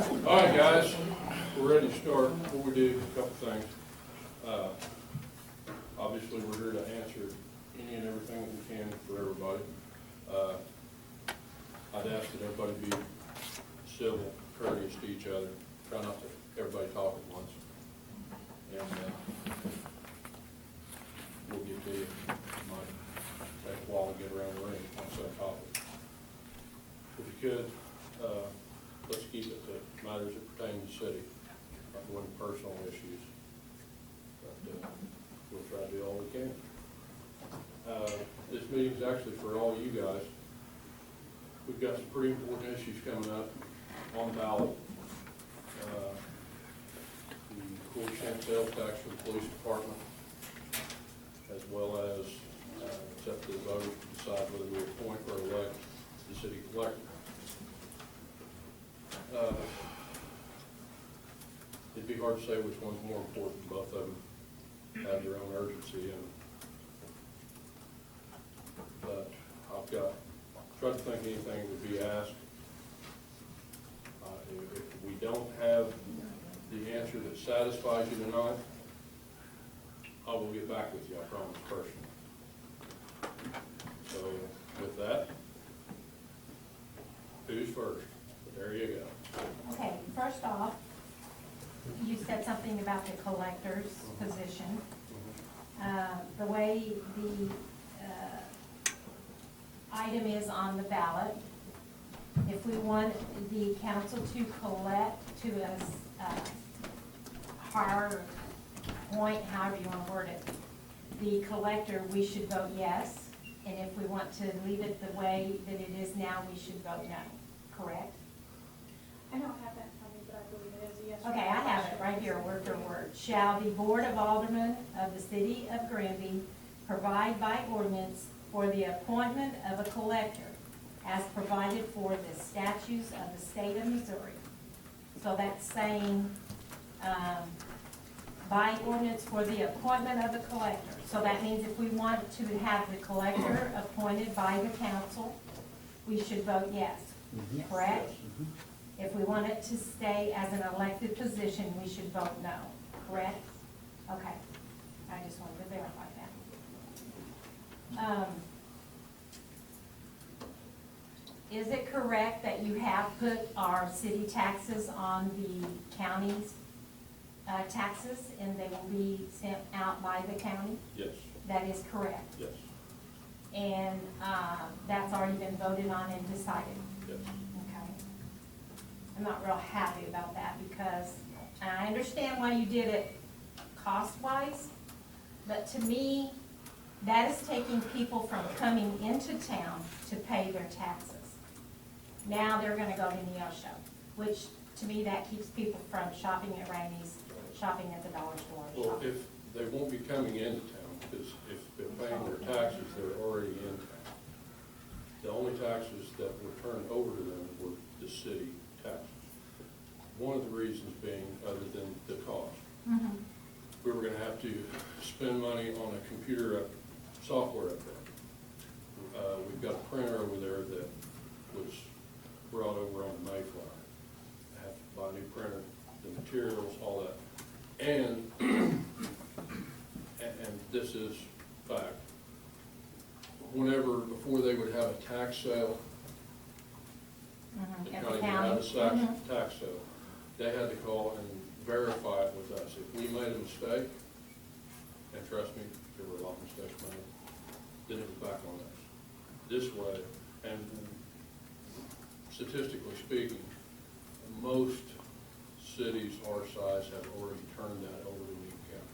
All right, guys, we're ready to start. Before we do, a couple things. Obviously, we're here to answer any and everything that we can for everybody. I'd ask that everybody be civil, courteous to each other. Try not to everybody talk at once. And we'll get to you. It might take a while to get around the ring on some topic. If you could, let's keep it to matters that pertain to the city, not going to personal issues. But we'll try to do all we can. This meeting's actually for all you guys. We've got some pretty important issues coming up on the ballot. The 4% sales tax for the police department, as well as it's up to the voters to decide whether we appoint or elect the city collector. It'd be hard to say which one's more important. Both of them have their own urgency, but I've got tried to think anything would be asked. If we don't have the answer that satisfies you tonight, I will get back with you, I promise, personally. So with that, who's first? There you go. Okay, first off, you said something about the collector's position. The way the item is on the ballot, if we want the council to collect to a higher point, however you want to word it, the collector, we should vote yes. And if we want to leave it the way that it is now, we should vote no. Correct? I don't have that in front of me, but I believe it is a yes. Okay, I have it right here, word for word. Shall the Board of Aldermen of the City of Granby provide by ordinance for the appointment of a collector as provided for the statutes of the state of Missouri? So that's saying by ordinance for the appointment of a collector. So that means if we want to have the collector appointed by the council, we should vote yes, correct? If we want it to stay as an elected position, we should vote no, correct? Okay, I just wanted to verify that. Is it correct that you have put our city taxes on the county's taxes and they will be sent out by the county? Yes. That is correct. Yes. And that's already been voted on and decided? Yes. Okay. I'm not real happy about that because I understand why you did it cost-wise, but to me, that is taking people from coming into town to pay their taxes. Now they're gonna go to Neosho, which to me, that keeps people from shopping at Randy's, shopping at the dollar store. Well, if they won't be coming into town, because if they're paying their taxes, they're already in town. The only taxes that were turned over to them were the city taxes. One of the reasons being, other than the cost, we were gonna have to spend money on a computer software upgrade. We've got a printer over there that was brought over on the Mayflower. I have to buy a new printer, the materials, all that. And this is fact. Before they would have a tax sale, the county would have a tax sale, they had to call and verify it with us. If we made a mistake, and trust me, there were a lot of mistakes made, then it was back on us. This way, and statistically speaking, most cities our size have already turned that over to Lee County.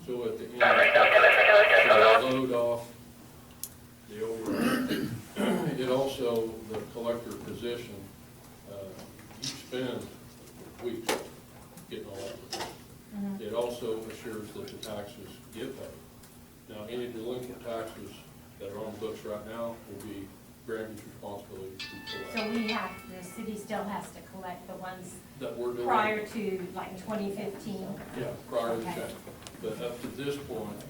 So at the end, so load off the override. It also, the collector position, you spend weeks getting all that. It also assures that the taxes get paid. Now, any delinquent taxes that are on the books right now will be Granby's responsibility to collect. So the city still has to collect the ones That we're doing. prior to like 2015? Yeah, prior to the Okay. change. But up to this point,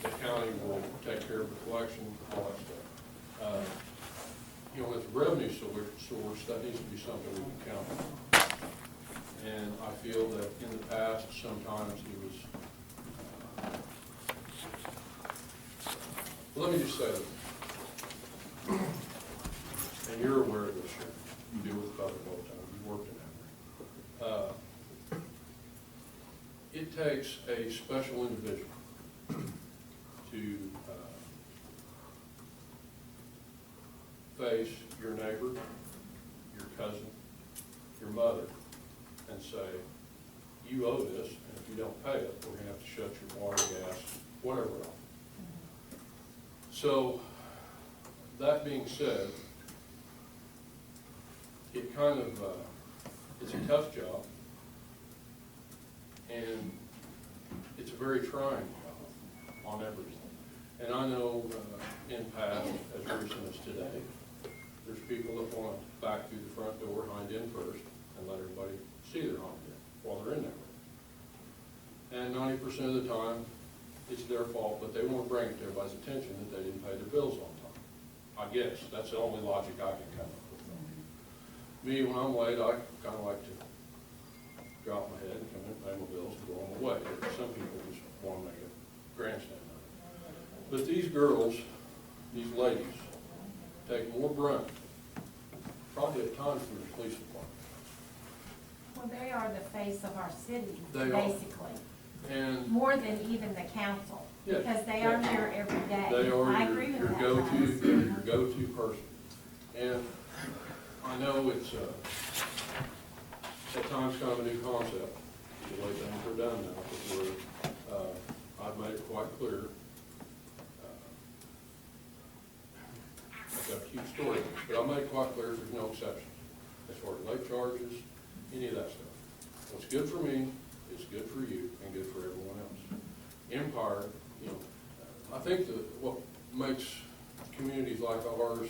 the county will take care of the collection, all that stuff. You know, with revenue source, that needs to be something we can count on. And I feel that in the past, sometimes it was, let me just say this, and you're aware of this, you deal with public all the time, you worked in that way. It takes a special individual to face your neighbor, your cousin, your mother, and say, you owe this, and if you don't pay it, we're gonna have to shut your water, gas, whatever off. So, that being said, it kind of, it's a tough job, and it's a very trying job on everything. And I know in past, as recent as today, there's people that want to back through the front door, hind end first, and let everybody see their hind end while they're in there. And 90% of the time, it's their fault, but they won't bring it to everybody's attention that they didn't pay their bills on time. I guess, that's the only logic I can come up with. Me, when I'm late, I kind of like to drop my head and come in, pay my bills, and go on my way. But some people just want to make a grandstand of it. But these girls, these ladies, take more brunt, probably at times from the police department. Well, they are the face of our city, They are. basically, And more than even the council, Yeah, because they are yeah. here every day. they are I your, agree with your that, go-to, Thomas. they're your go-to person. And I know it's, at times kind of a new concept, the way things are done now, but we're, I've made it quite clear. I've got a huge story, but I'll make it quite clear there's no exceptions as far as late charges, any of that stuff. What's good for me is good for you and good for everyone else. Empire, you know, I think that what makes communities like ours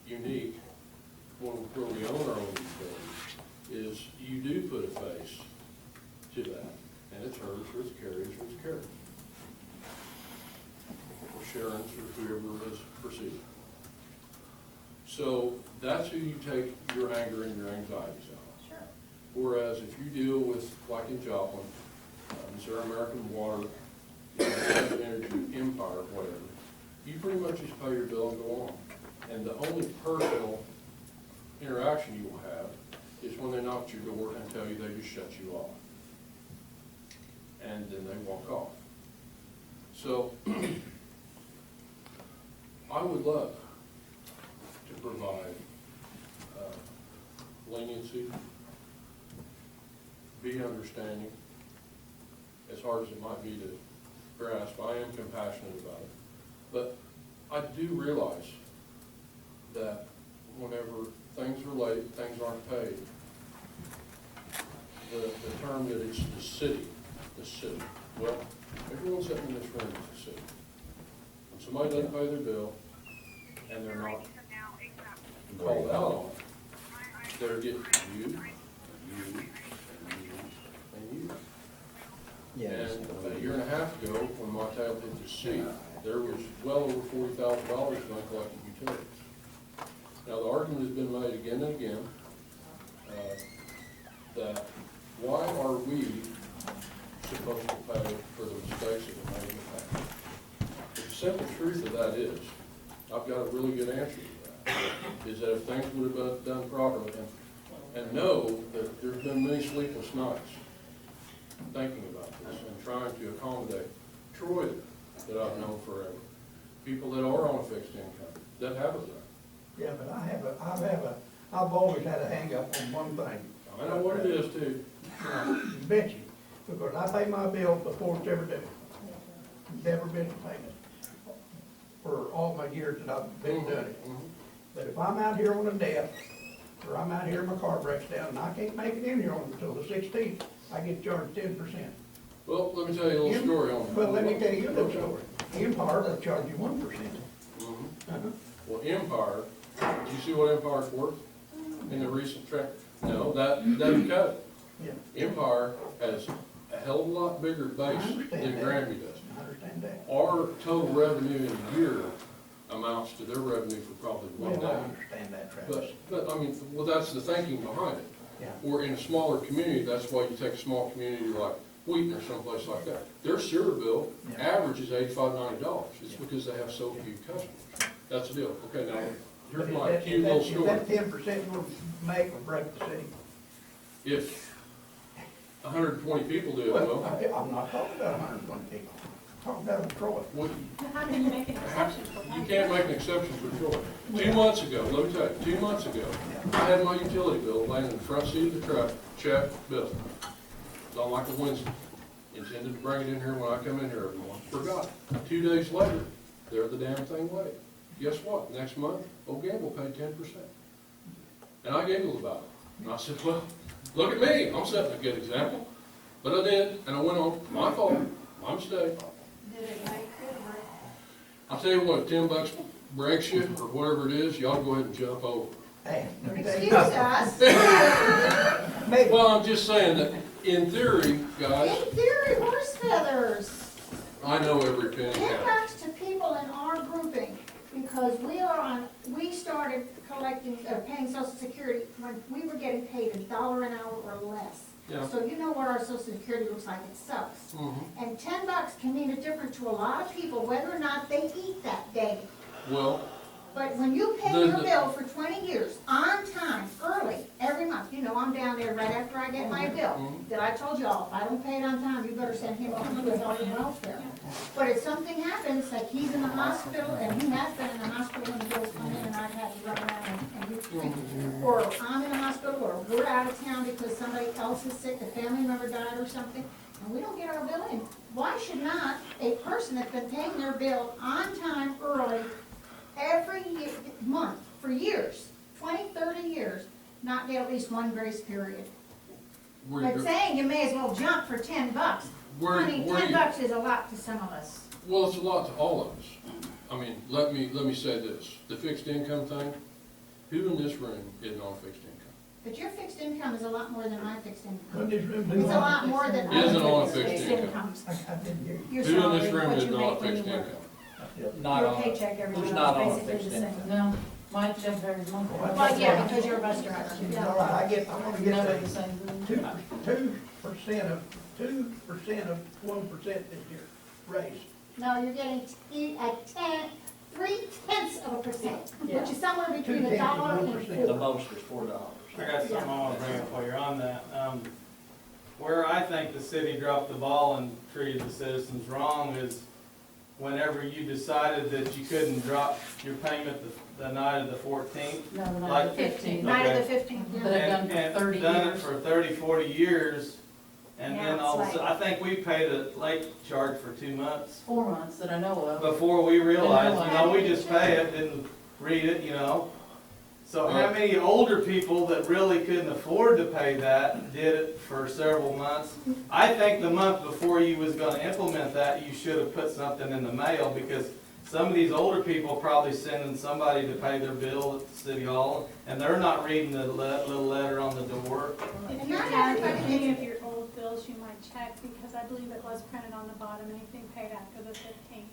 unique where we own our own utilities is you do put a face to that, and it's hers, or it's Carrie's, or it's Carrie's, or Sharon's, or whoever is perceived. So that's who you take your anger and your anxieties on. Sure. Whereas if you deal with, like in Joplin, Missouri American Water, Energy, Empire, whatever, you pretty much just pay your bill and go on. And the only personal interaction you will have is when they knock at your door and tell you they just shut you off. And then they walk off. So, I would love to provide leniency, be understanding, as hard as it might be to grasp. I am compassionate about it. But I do realize that whenever things are late, things aren't paid, the term that it's the city, well, everyone sitting in this room is the city. When somebody doesn't pay their bill and they're not called out on it, they're getting you, and you. Yeah. And a year and a half ago, when my tail hit the seat, there was well over $40,000 in uncollected utilities. Now, the argument has been made again and again that why are we supposed to pay for the mistakes that were made in the past? The simple truth of that is, I've got a really good answer to that, is that if things would have been done properly, and know that there's been many sleepless nights thinking about this and trying to accommodate Troy that I've known forever, people that are on a fixed income, that have a rent. Yeah, but I've always had a hang up on one thing. I know what it is too. Bet you, because I pay my bills before it's ever due. Never missed a payment for all my years that I've been doing it. But if I'm out here on a death, or I'm out here and my car breaks down and I can't make it in here until the 16th, I get charged 10%. Well, let me tell you a little story on that. Well, let me tell you a little story. Empire, they'll charge you 1%. Well, Empire, did you see what Empire's worth in the recent track? No, that doesn't cut it. Yeah, Empire has a hell of a lot bigger base than Granby does. I understand that. Our total revenue in a year amounts to their revenue for probably one Well, I day. understand that, Travis. But I mean, well, that's the thinking behind it. Yeah. Or in a smaller community, that's why you take a small community like Wheaton or someplace like that. Their sewer bill Yeah. average is $85–90. It's because they have so few customers. That's the deal. Okay, now, here's my cute little Is story. that 10% will make or break the city? If 120 people do it, Well, well, I'm not talking about 120 people, I'm talking about Troy. what- How can you make an exception for you one? can't make an exception for Troy. 2 months ago, let me tell you, 2 months ago, I had my utility bill laying in the front seat of the truck, check, bill. It's on like a Wednesday. Intended to bring it in here when I come in here every month. Forgot. 2 days later, there the damn thing lay. Guess what? Next month, old Gamble paid 10%. And I giggled about it. And I said, well, look at me. I'm setting a good example. But I did, and I went on. My fault. My mistake. Did it make it work? I'll tell you what, if $10 breaks you, or whatever it is, y'all go ahead and jump over. Hey, let me tell you Excuse something. us. Maybe, Well, I'm just saying that, in theory, guys, In theory, horse feathers. I know every penny It counts. backs to people in our grouping, because we started collecting, paying social security when we were getting paid $1 an hour or less. Yeah. So you know what our social security looks like, it sucks. Mhm. And $10 can mean a difference to a lot of people, whether or not they eat that day. Well, But when you pay The- your the- bill for 20 years, on time, early, every month, you know, I'm down there right after I get my bill. Mhm. That I told y'all, if I don't pay it on time, you better send him home with all the welfare. But if something happens, like he's in the hospital, and he has been in the hospital when the bills come in, and I've had to run around and or I'm in the hospital, or we're out of town because somebody else is sick, a family member died or something, and we don't get our bill in, why should not a person that's been paying their bill on time, early, every month, for years, 20, 30 years, not get at least one grace period? where But you, saying you may as well jump for $10. where, Honey, where you, $10 is a lot to some of us. well, it's a lot to all of us. I mean, let me say this, the fixed income thing, who in this room isn't on fixed income? But your fixed income is a lot more than my fixed income. when this room It's a lot more than Isn't on a other fixed fixed income. incomes. I didn't hear you. Your Who in this salary, room what is you not make on when you fixed work. income? Not Your on, paycheck every who's month not on is a basically fixed the same. income? No, my check varies monthly. Well, yeah, because you're a bus driver. It's all right, I wanna get Never that the same. 2% of 1% this year raise. No, you're getting $0.3, which is somewhere between $1 and the $4. most is $4. I got something I wanna bring up while you're on that. Where I think the city dropped the ball and treated the citizens wrong is whenever you decided that you couldn't drop your payment the night of the 14th. No, not Like the 15th. Night of the 15th, But yeah. I've done for 30 Done it years. for 30, 40 years, and Now then it's all of a like- sudden, I think we paid a late charge for 2 months 4 months that I know of. before we realized, Didn't you know, we realize. just pay it, didn't read it, you know? So how Right. many older people that really couldn't afford to pay that did it for several months? I think the month before you was gonna implement that, you should have put something in the mail, because some of these older people probably sending somebody to pay their bill at the city hall, and they're not reading the little letter on the door. If And you not have everybody any gets of your old bills, you might check, because I believe it was printed on the bottom, anything paid after the 15th.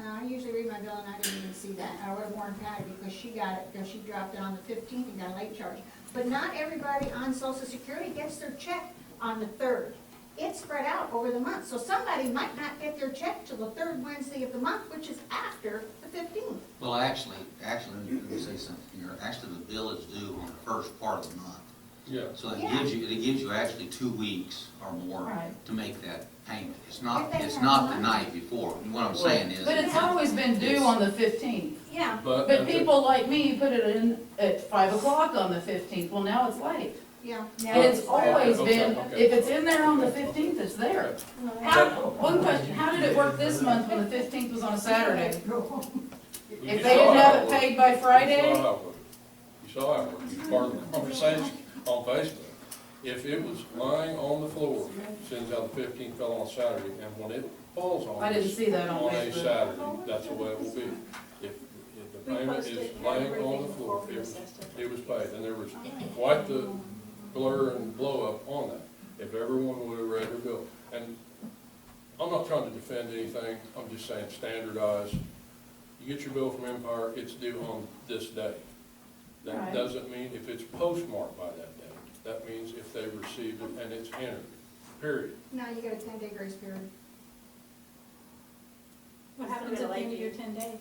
I usually read my bill and I didn't even see that. I would have warned Patty because she got it, because she dropped it on the 15th and got a late charge. But not everybody on social security gets their check on the 3rd. It's spread out over the month, so somebody might not get their check till the 3rd Wednesday of the month, which is after the 15th. Well, actually, let me say something here. Actually, the bill is due on the first part of the month. Yeah. So it Yeah. gives you actually 2 weeks or more Right. to make that payment. It's If not, they it's have not the money. night before. What I'm saying is. But it's always been due on the 15th. Yeah. But people like me put it in at 5 o'clock on the 15th. Well, now it's late. Yeah. And it's always been, Okay. if it's in there on the 15th, it's there. How, one question, how did it work this month when the 15th was on a Saturday? If they didn't have it paid by Friday? You saw how it worked. You part of the conversation on Facebook. If it was lying on the floor, since how the 15th fell on Saturday, and when it falls on. I didn't see that on a Facebook. Saturday, that's the way it will be. If the payment is laying on the floor, it was paid, and there was quite the blur and blow up on that. If everyone would have read their bill. And I'm not trying to defend anything, I'm just saying standardize. You get your bill from Empire, it's due on this day. That Right. doesn't mean if it's postmarked by that date, That means if they receive it and it's entered, period. Now you got a 10-day grace period. What happens at the end of your 10 days?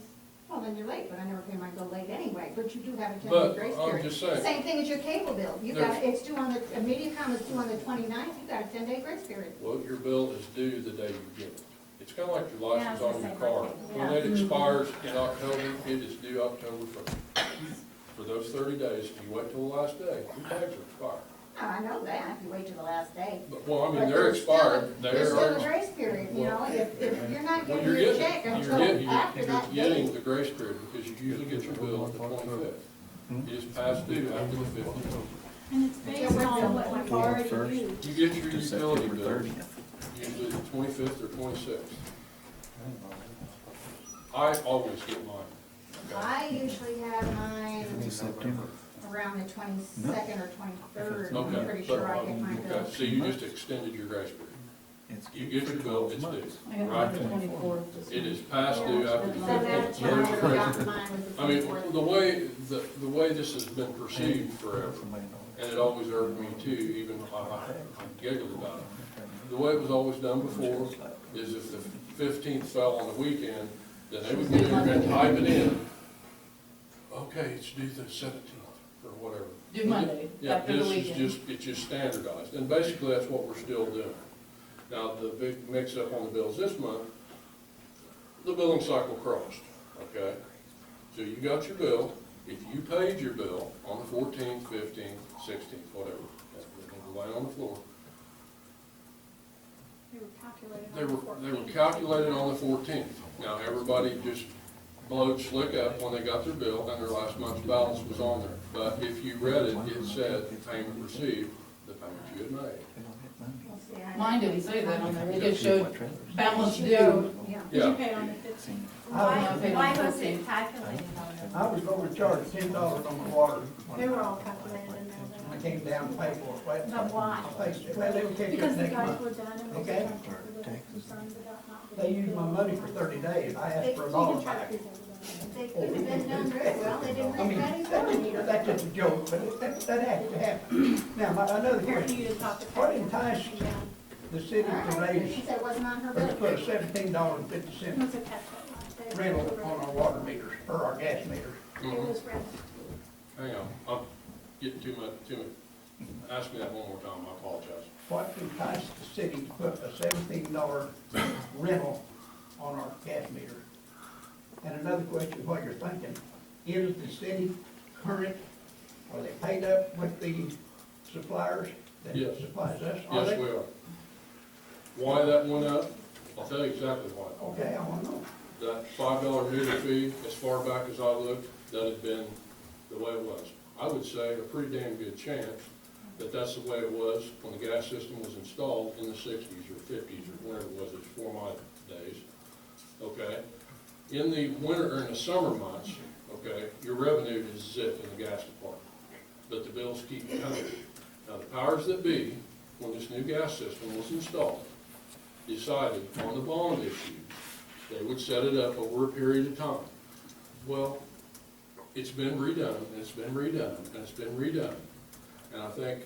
Well, then you're late, but I never pay my bill late anyway, but you do have a 10-day But grace I'm period. just saying, Same thing as your cable bill. You got, it's due on the, MediaCom is due on the 29th, you got a 10-day grace period. well, your bill is due the day you get it. It's kind of like your Yeah, I license was on gonna your say, car. yeah. When it expires in October, it is due October 1st. For those 30 days, if you wait till the last day, your tags are expired. Oh, I know that, if you wait till the last day. But, well, I mean, But they're there's still a- expired, There's still a they're, grace period, you know, if you're not well, getting you're your getting, check you're until getting, after you're that getting date. the grace period, because you usually get your bill on the 25th. It is past due after the 15th. And it's based on what you've already used. You get your utility bill, usually the 25th or 26th. I always get mine. Okay? I usually have mine around the 22nd or 23rd, I'm Okay, pretty but, sure I get my bill. okay, so you just extended your grace period. You get your bill, it's due, I got right? the 24th. It is past due after the So that's 15th. when I would've gotten mine was the I mean, 24th. the way this has been perceived forever, and it always irked me too, even I giggled about it. The way it was always done before is if the 15th fell on the weekend, then they would get in there and type it in. Okay, it's due the 17th, or whatever. Due Monday, Yeah, after the this is weekend. just, it's just standardized, and basically that's what we're still doing. Now, the big mix-up on the bills this month, the billing cycle crossed, okay? So you got your bill, if you paid your bill on the 14th, 15th, 16th, whatever, they were laying on the floor, They were calculated they on the were, they were 14th. calculated on the 14th. Now, everybody just blowed slick up when they got their bill and their last month's balance was on there. But if you read it, it said payment received, the payment you had made. We'll see, I- Mine didn't say that on there, it just showed balance You due. go, yeah. Did you Yeah, pay on the 15th? Why was it calculated on it? I was going to charge $10 on the water They when were all calculated in there. I came down to pay for it. Well, But why? I paid it. Well, they would catch Because up the next guys month. were done and Okay. they were concerned about not. They used my money for 30 days. I asked for it all back. They could have been done very well, they didn't I make mean, that that's just a joke, but that has to happen. Now, another For question. you to talk to. What enticed Yeah. the city to raise, She said it wasn't on her let's bill. put a $17.50 It was a catch-up. rental on our water meters, or our gas meters? It was rented. hang on, I'm getting too much. Ask me that one more time, I apologize. What enticed the city to put a $17 rental on our gas meter? And another question, while you're thinking, is the city current, are they paid up with the suppliers that Yes. supplies us? Are Yes, they? we are. Why that went up, I'll tell you exactly why. Okay, I want to know. That $5 meter fee, as far back as I looked, that had been the way it was. I would say a pretty damn good chance that that's the way it was when the gas system was installed in the 60s or 50s or whenever it was, it's before my days, okay? In the winter, or in the summer months, okay, your revenue is zip in the gas department, but the bills keep coming. Now, the powers that be, when this new gas system was installed, decided on the bond issue, they would set it up over a period of time. Well, it's been redone, and it's been redone, and it's been redone. And I think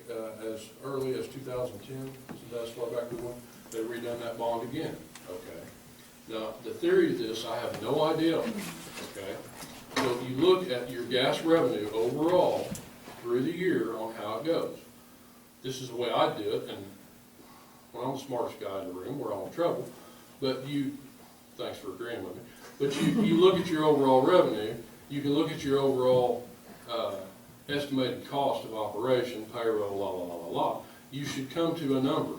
as early as 2010, isn't that as far back we went, they redone that bond again, okay? Now, the theory of this, I have no idea, okay? So if you look at your gas revenue overall through the year on how it goes, this is the way I do it, and well, I'm the smartest guy in the room, we're all in trouble, but thanks for agreeing with me, but you look at your overall revenue, you can look at your overall estimated cost of operation, payroll, la, la, la, la, la. You should come to a number.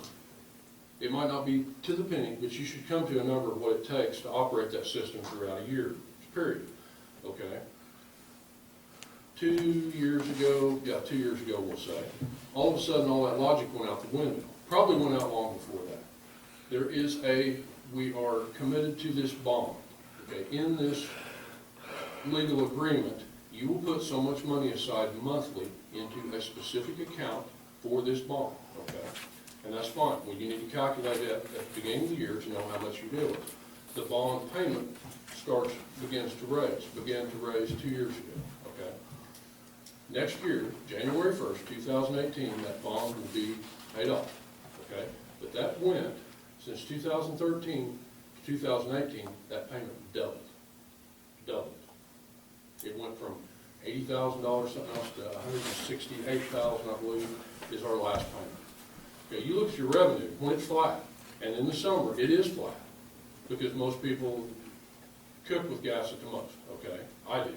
It might not be to the penny, but you should come to a number of what it takes to operate that system throughout a year, period, okay? 2 years ago, we'll say, all of a sudden all that logic went out the window. Probably went out long before that. We are committed to this bond, okay? In this legal agreement, you will put so much money aside monthly into a specific account for this bond, okay? And that's fine. Well, you need to calculate that at the beginning of the year to know how much you deal with. The bond payment began to raise 2 years ago, okay? next year, January 1st, 2018, that bond will be paid off, okay? But that went, since 2013 to 2018, that payment doubled. It went from $80,000, something else, to $168,000, I believe, is our last payment. Okay, you look at your revenue, when it's flat, and in the summer, it is flat, because most people cook with gas at the most, okay? I do.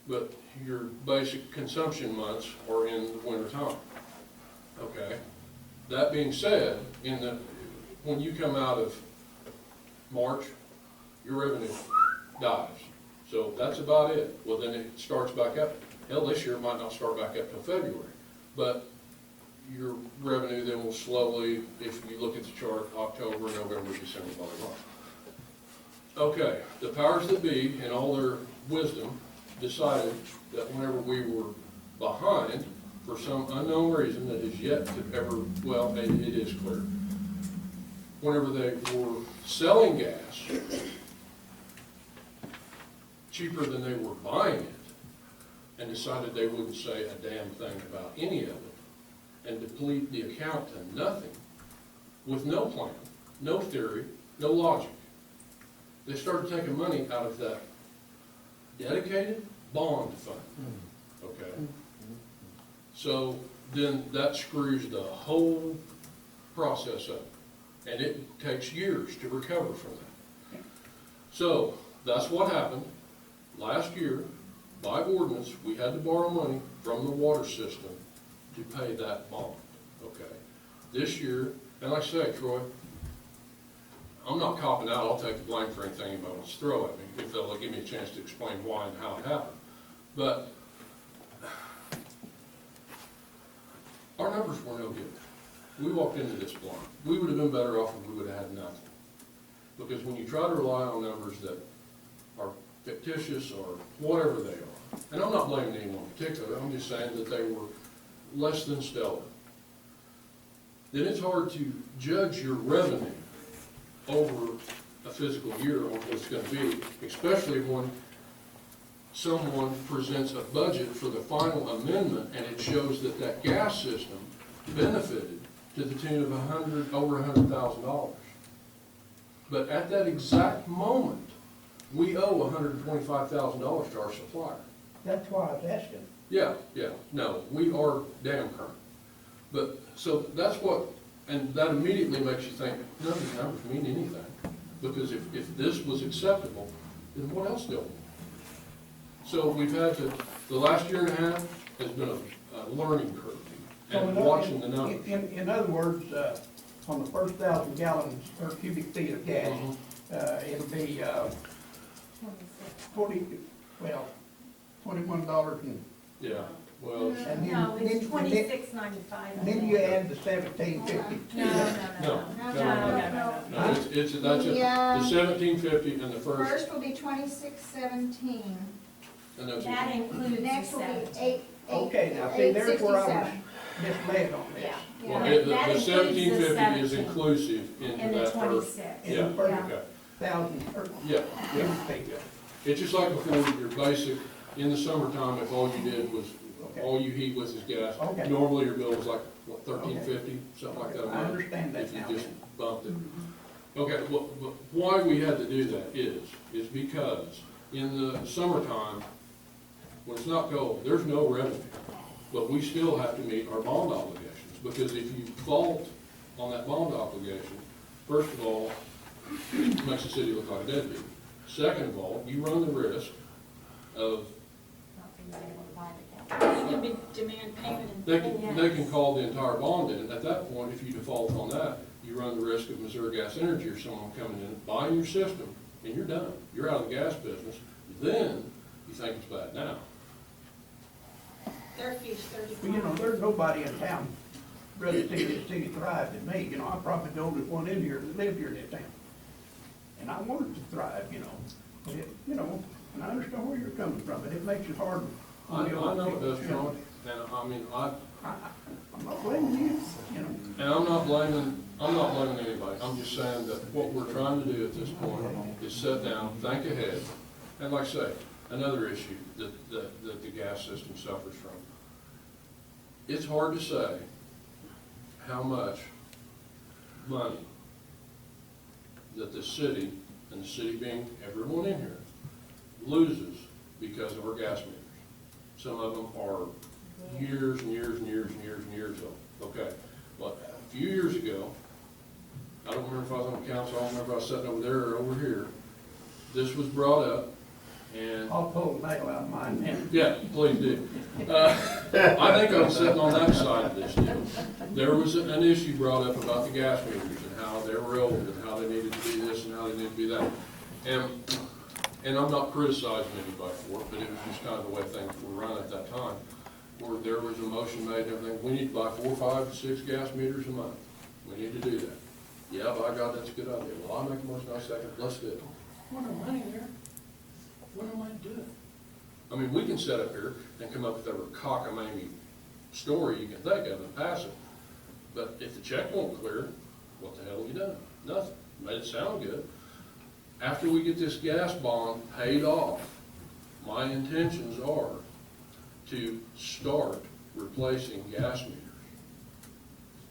But your basic consumption months are in the winter time, okay? That being said, when you come out of March, your revenue dies. So that's about it. Well, then it starts back up. Hell, this year it might not start back up till February, but your revenue then will slowly, if you look at the chart, October, November, December, blah, blah, blah. Okay, the powers that be, in all their wisdom, decided that whenever we were behind, for some unknown reason that is yet to ever, well, it is clear, whenever they were selling gas cheaper than they were buying it, and decided they wouldn't say a damn thing about any of it, and deplete the account to nothing, with no plan, no theory, no logic. They started taking money out of that dedicated bond fund, okay? So then that screws the whole process up, and it takes years to recover from that. So that's what happened. Last year, by ordinance, we had to borrow money from the water system to pay that bond, okay? This year, and like I say, Troy, I'm not copping out. I'll take the blame for anything anybody wants to throw at me, if they'll give me a chance to explain why and how it happened. But our numbers were no good. We walked into this blind. We would have been better off if we would have had nothing. Because when you try to rely on numbers that are fictitious or whatever they are, and I'm not blaming anyone in particular, I'm just saying that they were less than stellar, then it's hard to judge your revenue over a physical year on what it's going to be, especially when someone presents a budget for the final amendment and it shows that that gas system benefited to the tune of over $100,000. But at that exact moment, we owe $125,000 to our supplier. That's why I was asking. Yeah, no, we are damn current. But, so that's what, and that immediately makes you think, none of these numbers mean anything. Because if this was acceptable, then what else do we want? So we've had to, the last year and a half has been a learning curve. And watching the numbers. In other words, on the first 1,000 gallons or cubic feet of gas, it'll be, $21 and. Yeah, well, And then- No, it's then- $26.95. Then you add the $17.50. No. no, it's, that's it, the $17.50 and the first, First will be 2617. and that's That it. includes the Next will be 17. Okay, now see, there's where I was 867. misled on this. Yeah. Well, That the includes the 17.50 is 17 inclusive And into the that first. 26. In Yeah, the first okay. 1,000, or Yeah, cubic yeah. feet. It's just like before, your basic, in the summertime, if all you did was, Okay. all you heat was is gas, Okay. normally your bill was like, what, $13.50, something like that a month? I understand that If you now. just bumped it. Okay, well, but why we had to do that is because in the summertime, when it's not cold, there's no revenue, but we still have to meet our bond obligations, because if you fault on that bond obligation, first of all, it makes the city look like a deadbeat. Second of all, you run the risk of, Not being able to buy the gas. You can demand payment in they full. can, they can call the entire bond in. At that point, if you default on that, you run the risk of Missouri Gas Energy or someone coming in, buying your system, and you're done. You're out of the gas business. Then you think it's bad now. Their fee's Well, you know, 35. there's nobody in town rather see this city thrive than me. You know, I'm probably the only one in here that live here in this town. And I want it to thrive, you know. But it, you know, and I understand where you're coming from, but it makes it hard. I know it does, Troy, and I mean, I'm not blaming you, you know. and I'm not blaming anybody. I'm just saying that what we're trying to do at this point is sit down, think ahead. And like I say, another issue that the gas system suffers from. It's hard to say how much money that the city, and the city being everyone in here, loses because of our gas meters. Some of them are years and years and years and years and years old. Okay, well, a few years ago, I don't remember if I was on the council, I don't remember if I was sitting over there or over here, this was brought up, and I'll pull the nail out of mine then. yeah, please do. I think I'm sitting on that side of this deal. There was an issue brought up about the gas meters and how they were old and how they needed to be this and how they needed to be that. And I'm not criticizing anybody for it, but it was just kind of the way things were run at that time, where there was a motion made and everything, we need to buy 4, 5, 6 gas meters a month. We need to do that. Yeah, by God, that's a good idea. Well, I make a motion, I second, let's do it. What no money there? What am I doing? I mean, we can sit up here and come up with every cockamamie story you can think of and pass it. But if the check won't clear, what the hell have you done? Nothing. Made it sound good. After we get this gas bond paid off, my intentions are to start replacing gas meters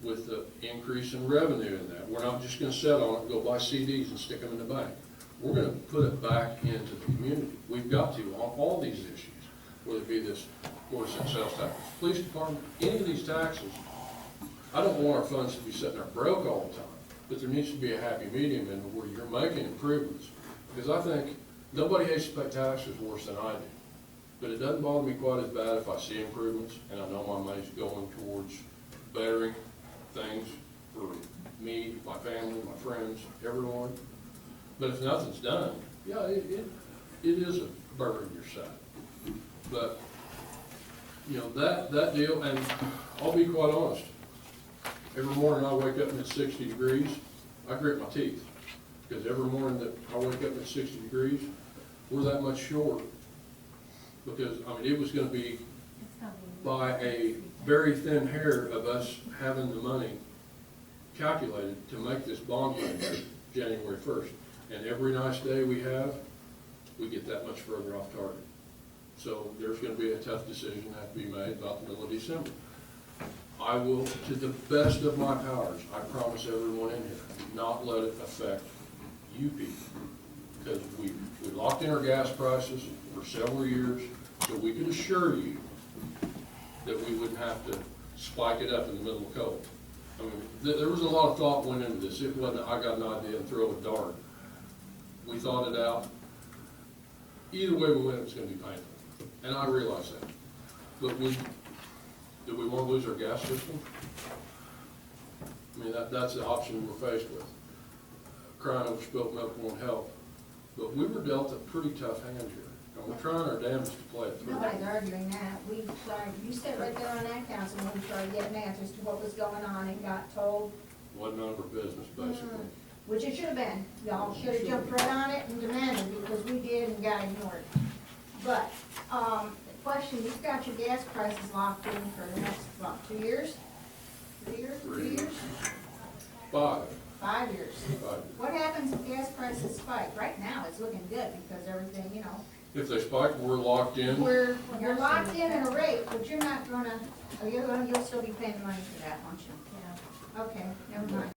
with the increase in revenue in that. We're not just gonna sit on it and go buy CDs and stick them in the bank. We're gonna put it back into the community. We've got to on all these issues, whether it be this, or sales tax, police department, any of these taxes. I don't want our funds to be sitting there broke all the time, but there needs to be a happy medium in where you're making improvements. Because I think nobody hates to pay taxes worse than I do. But it doesn't bother me quite as bad if I see improvements and I know my money's going towards bettering things for me, my family, my friends, everyone. But if nothing's done, yeah, it is a burden in your side. But, you know, that deal, and I'll be quite honest, every morning I wake up and it's 60 degrees, I grit my teeth. Because every morning that I wake up at 60 degrees, we're that much short. Because, I mean, it was gonna be by a very thin hair of us having the money calculated to make this bond payment January 1st. And every nice day we have, we get that much further off target. So there's gonna be a tough decision that has to be made about the middle of December. I will, to the best of my powers, I promise everyone in here, not let it affect you people. Because we locked in our gas prices for several years, so we could assure you that we wouldn't have to spike it up in the middle of cold. I mean, there was a lot of thought went into this. It wasn't, I got an idea and throw a dart. We thought it out. Either way we went, it was gonna be painful. And I realize that. But do we want to lose our gas system? I mean, that's the option we're faced with. Crying over spilt milk won't help. But we were dealt a pretty tough hand here. And we're trying our damnedest to play it through. Nobody's arguing that. We tried, you sat right there on that council when we tried getting answers to what was going on and got told, Wasn't none of our business, basically. which it should have been. Y'all should have jumped right on it and demanded, because we did and got ignored. But, the question, you've got your gas prices locked in for the next, what, 2 years? 3 years? 2 years? 5. 5 years. 5. What happens if gas prices spike? Right now, it's looking good because everything, you know, If they spike, we're locked in. you're locked in at a rate, but you're not gonna, you'll still be paying money for that, won't you? Yeah. Okay, never mind.